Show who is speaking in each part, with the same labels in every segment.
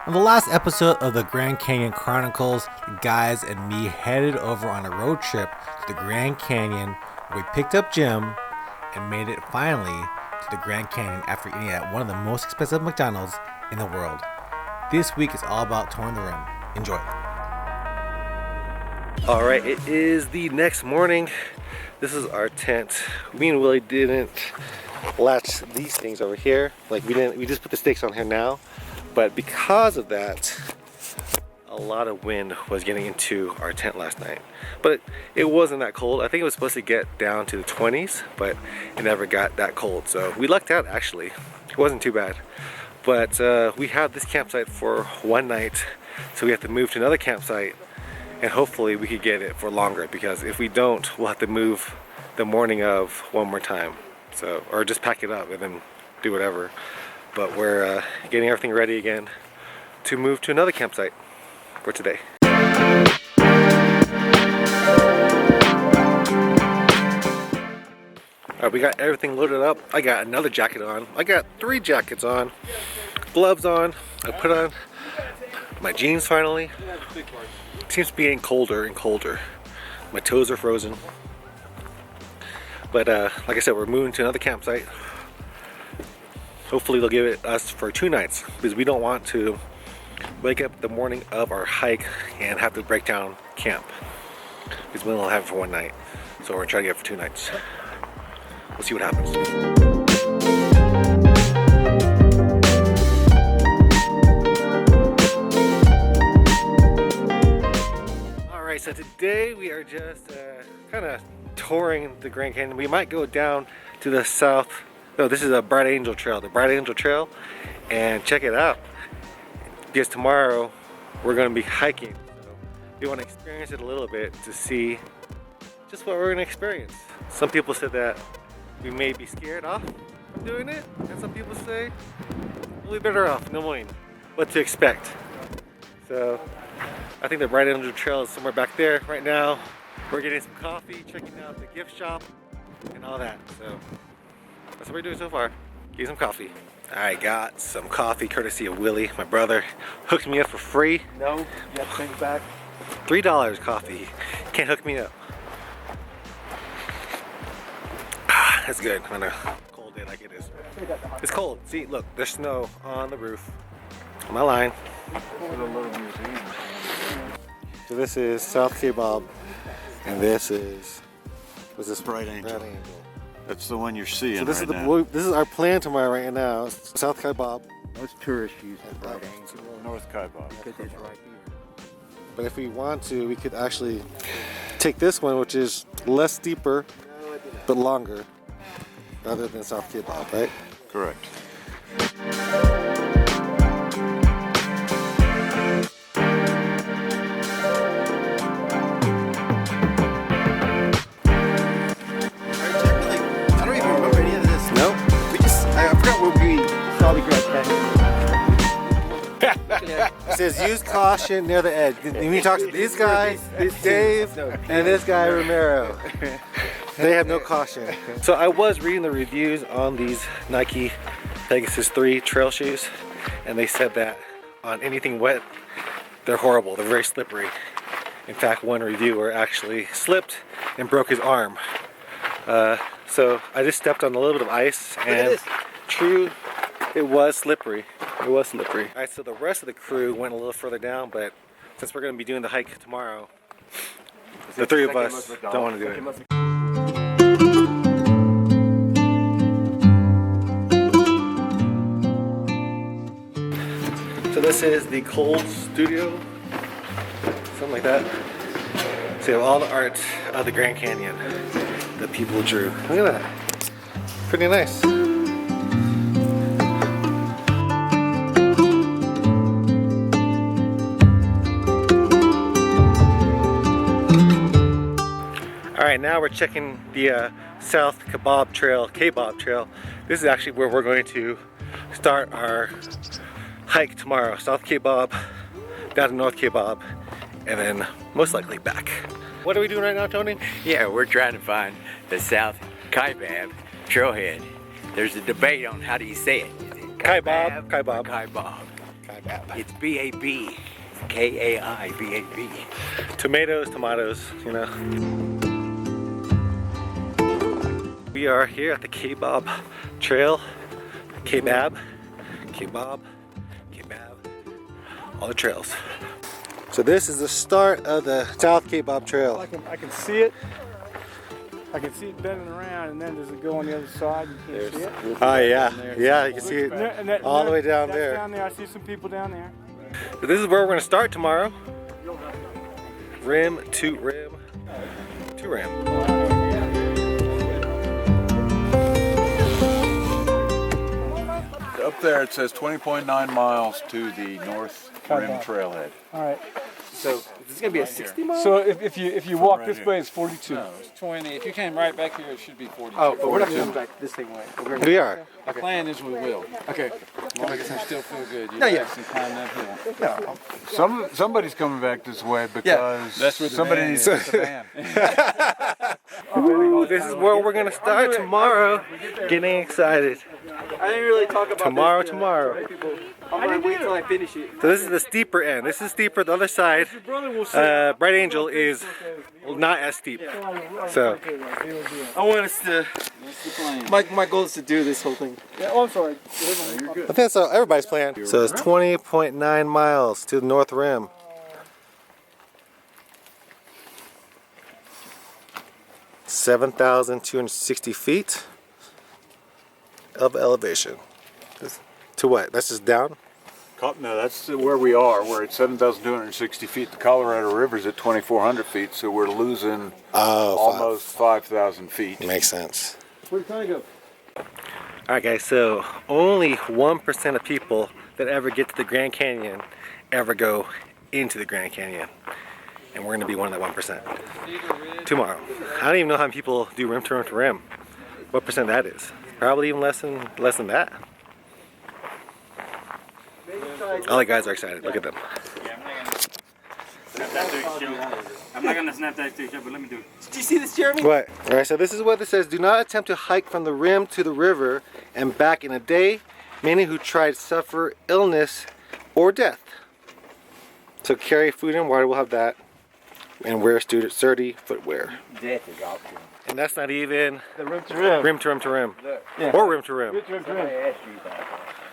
Speaker 1: On the last episode of the Grand Canyon Chronicles, the guys and me headed over on a road trip to the Grand Canyon where we picked up Jim and made it finally to the Grand Canyon after eating at one of the most expensive McDonald's in the world. This week is all about touring the rim. Enjoy. Alright, it is the next morning. This is our tent. Me and Willie didn't latch these things over here. We just put the stakes on here now. But because of that, a lot of wind was getting into our tent last night. But it wasn't that cold. I think it was supposed to get down to the 20s, but it never got that cold. So we lucked out actually. It wasn't too bad. But we have this campsite for one night, so we have to move to another campsite, and hopefully we could get it for longer, because if we don't, we'll have to move the morning of one more time. So, or just pack it up and then do whatever. But we're getting everything ready again to move to another campsite for today. Alright, we got everything loaded up. I got another jacket on. I got 3 jackets on, gloves on. I put on my jeans finally. It seems to be getting colder and colder. My toes are frozen. But like I said, we're moving to another campsite. Hopefully they'll give it us for 2 nights, because we don't want to wake up the morning of our hike and have to break down camp, because we only have it for 1 night. So we're gonna try to get it for 2 nights. We'll see what happens. Alright, so today we are just kind of touring the Grand Canyon. We might go down to the south. No, this is a Bright Angel Trail, the Bright Angel Trail, and check it out, because tomorrow we're going to be hiking. So we want to experience it a little bit to see just what we're going to experience. Some people said that we may be scared off from doing it, and some people say we'll be better off knowing what to expect. So I think the Bright Angel Trail is somewhere back there right now. We're getting some coffee, checking out the gift shop, and all that. So that's what we're doing so far. Get some coffee. I got some coffee courtesy of Willie, my brother. Hooked me up for free.
Speaker 2: No, you have to take it back.
Speaker 1: $3 coffee. Can't hook me up. That's good on a cold day like it is. It's cold. See, look, there's snow on the roof. On my line. So this is South Kaibab, and this is, what's this?
Speaker 2: Bright Angel. That's the one you're seeing.
Speaker 1: So this
Speaker 2: right
Speaker 1: is
Speaker 2: now.
Speaker 1: this is our plan tomorrow right now. South Kaibab.
Speaker 2: Most tourists use the Bright Angel. North Kaibab. Because it's right here.
Speaker 1: But if we want to, we could actually take this one, which is less steeper but longer, rather than South Kaibab, right?
Speaker 2: Correct.
Speaker 1: It says use caution near the edge. You mean talk to this guy, Dave, and this guy, Romero. They have no caution. So I was reading the reviews on these Nike Pegasus 3 trail shoes, and they said that on anything wet, they're horrible. They're very slippery. In fact, one reviewer actually slipped and broke his arm. So I just stepped on a little bit of ice, and true, it was slippery. It was slippery. Alright, so the rest of the crew went a little further down, but since we're going to be doing the hike tomorrow, the 3 of us don't want to do it. So this is the Cold Studio, something like that. So you have all the art of the Grand Canyon that people drew. Look at that. Pretty nice. Alright, now we're checking the South Kaibab Trail. This is actually where we're going to start our hike tomorrow. South Kaibab, down to North Kaibab, and then most likely back. What are we doing right now, Tony?
Speaker 3: Yeah, we're trying to find the South Kaibab Trailhead. There's a debate on how do you say it. Is it
Speaker 1: Kaibab.
Speaker 3: Kaibab.
Speaker 1: Kaibab.
Speaker 3: It's B-A-B. K-A-I-B-A-B.
Speaker 1: Tomatoes, you know. We are here at the Kaibab Trail. Kaibab, all the trails. So this is the start of the South Kaibab Trail.
Speaker 4: I can see it. I can see it bending around, and then does it go on the other side? You can't see it.
Speaker 1: Oh yeah, yeah, you can see it all the way down there.
Speaker 4: Down there, I see some people down there.
Speaker 1: So this is where we're going to start tomorrow. Rim to rim to rim.
Speaker 2: Up there it says 20.9 miles to the North Rim Trailhead.
Speaker 4: All right.
Speaker 1: So is this going to be a 60 mile?
Speaker 4: So if you walk
Speaker 2: right
Speaker 4: this
Speaker 2: here.
Speaker 4: way, it's 42.
Speaker 5: No, it's 20. If you came right back here, it should be 42.
Speaker 1: Oh, but we're not coming back this same way. We are.
Speaker 5: The plan is we will.
Speaker 1: Okay.
Speaker 5: As long as you still feel good. You
Speaker 1: No, yeah.
Speaker 5: actually climb that hill.
Speaker 2: Somebody's coming back this way because
Speaker 5: That's where the
Speaker 2: somebody
Speaker 5: van
Speaker 2: needs
Speaker 5: is.
Speaker 2: to van.
Speaker 1: This is where we're going to start tomorrow. Getting excited.
Speaker 6: I didn't really talk about
Speaker 1: Tomorrow,
Speaker 6: this,
Speaker 1: tomorrow.
Speaker 6: I'm gonna wait till I finish it.
Speaker 1: So this is the steeper end. This is steeper. The other side, Bright Angel, is not as steep. So
Speaker 6: I want us to. My goal is to do this whole thing.
Speaker 4: Yeah, oh, I'm sorry.
Speaker 1: I think that's everybody's plan. So it's 20.9 miles to the North Rim. (7,260 feet of elevation. To what? That's just down?
Speaker 2: No, that's where we are. We're at 7,260 feet. The Colorado River's at 2,400 feet, so we're losing almost 5,000 feet.
Speaker 1: Makes sense.
Speaker 4: Where'd Connie go?
Speaker 1: Alright guys, so only 1% of people that ever get to the Grand Canyon ever go into the Grand Canyon. And we're going to be one of that 1%. Tomorrow. I don't even know how many people do rim to rim to rim. What percent that is. Probably even less than that. All the guys are excited. Look at them.
Speaker 7: I'm not gonna snap that picture, but let me do it.
Speaker 6: Did you see this, Jeremy?
Speaker 1: What? Alright, so this is what it says. Do not attempt to hike from the rim to the river and back in a day. Many who tried suffer illness or death. So carry food and water, we'll have that. And wear sturdy footwear.
Speaker 3: Death is optional.
Speaker 1: And that's not even
Speaker 4: The rim to rim.
Speaker 1: rim to rim to rim.
Speaker 4: Yeah.
Speaker 1: Or rim to rim.
Speaker 4: Rim to rim.
Speaker 3: I asked you about that.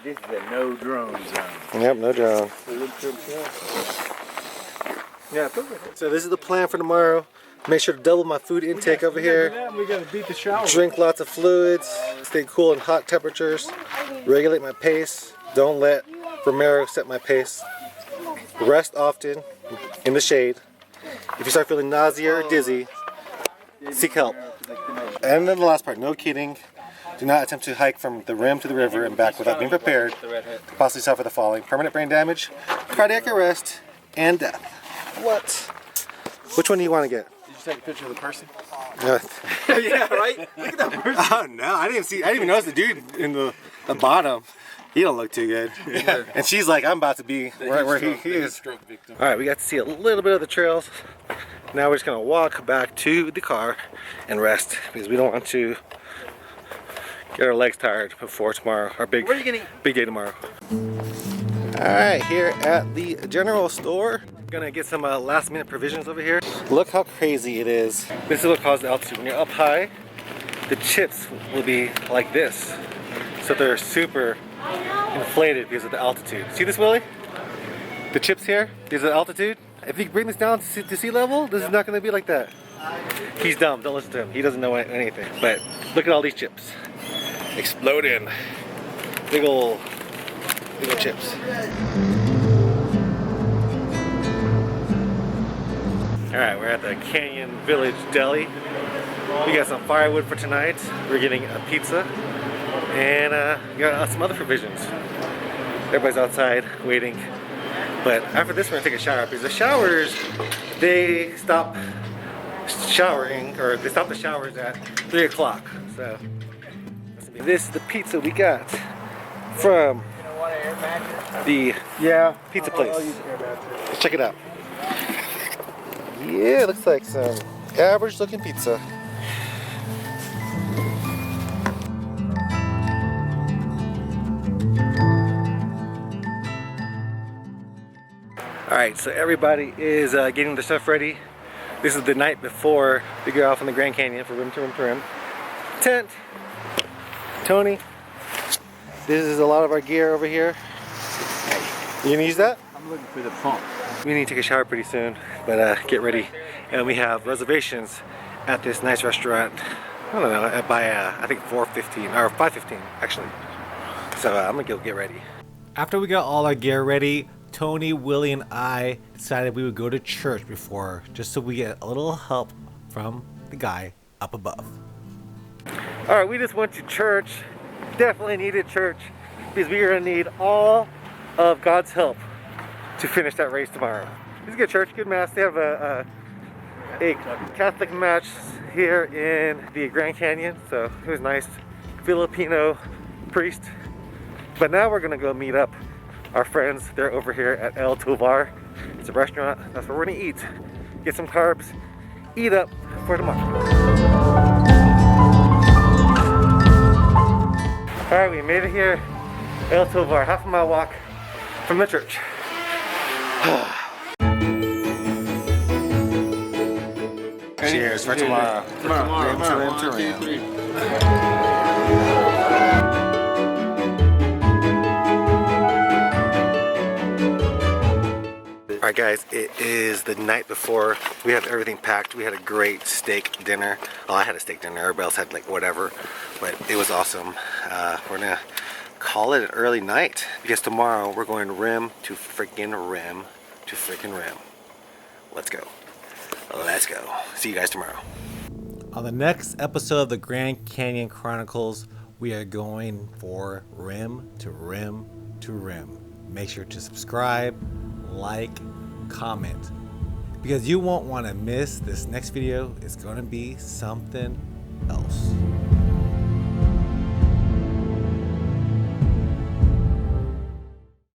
Speaker 3: This is a no drone zone.
Speaker 1: Yep, no drone.
Speaker 4: Yeah.
Speaker 1: So this is the plan for tomorrow. Make sure to double my food intake over here.
Speaker 4: We gotta beat the shower.
Speaker 1: Drink lots of fluids. Stay cool in hot temperatures. Regulate my pace. Don't let Romero set my pace. Rest often in the shade. If you start feeling nausea or dizzy, seek help. And then the last part, no kidding. Do not attempt to hike from the rim to the river and back without being prepared to possibly suffer the following: permanent brain damage, cardiac arrest, and death. What? Which one do you want to get?
Speaker 6: Did you take a picture of the person?
Speaker 1: Yeah, right? Look at that person. Oh no, I didn't even notice the dude in the bottom. He don't look too good. And she's like, I'm about to be right where he is. Alright, we got to see a little bit of the trails. Now we're just gonna walk back to the car and rest because we don't want to get our legs tired before tomorrow, our big day tomorrow. Alright, here at the general store, gonna get some last minute provisions over here. Look how crazy it is. This is what causes altitude. When you're up high, the chips will be like this. So they're super inflated because of the altitude. See this, Willie? The chips here, because of the altitude. If you bring this down to sea level, this is not going to be like that. He's dumb, don't listen to him. He doesn't know anything. But look at all these chips. Exploding. Big ol' chips. Alright, we're at the Canyon Village Deli. We got some firewood for tonight. We're getting a pizza. And we got some other provisions. Everybody's outside waiting. But after this, we're gonna take a shower because the showers, they stop showering, or they stop the showers at 3 o'clock. So this is the pizza we got from the pizza place. Let's check it out. Yeah, it looks like some average looking pizza. Alright, so everybody is getting their stuff ready. This is the night before we go off in the Grand Canyon for rim to rim to rim. Tent. Tony. This is a lot of our gear over here. You gonna use that?
Speaker 2: I'm looking for the pump.
Speaker 1: We need to take a shower pretty soon, but get ready. And we have reservations at this nice restaurant. I don't know, by I think 4:15 or 5:15 actually. So I'm gonna go get ready. After we got all our gear ready, Tony, Willie, and I decided we would go to church before, just so we get a little help from the guy up above. All right, we just went to church. Definitely needed church because we are gonna need all of God's help to finish that race tomorrow. It's a good church, good mass. They have a Catholic match here in the Grand Canyon, so it was nice. Filipino priest. But now we're gonna go meet up our friends. They're over here at R2R2R. It's a restaurant. That's where we're gonna eat. Get some carbs, eat up for tomorrow. All right, we made it here. R2R2R, half a mile walk from the church. Cheers for tomorrow. Alright guys, it is the night before. We have everything packed. We had a great steak dinner. Well, I had a steak dinner. Everybody else had like whatever, but it was awesome. We're gonna call it an early night because tomorrow we're going rim to freaking rim to freaking rim. Let's go. Let's go. See you guys tomorrow. On the next episode of the Grand Canyon Chronicles, we are going for rim to rim to rim. Make sure to subscribe, like, comment, because you won't want to miss this next video. It's going to be something else.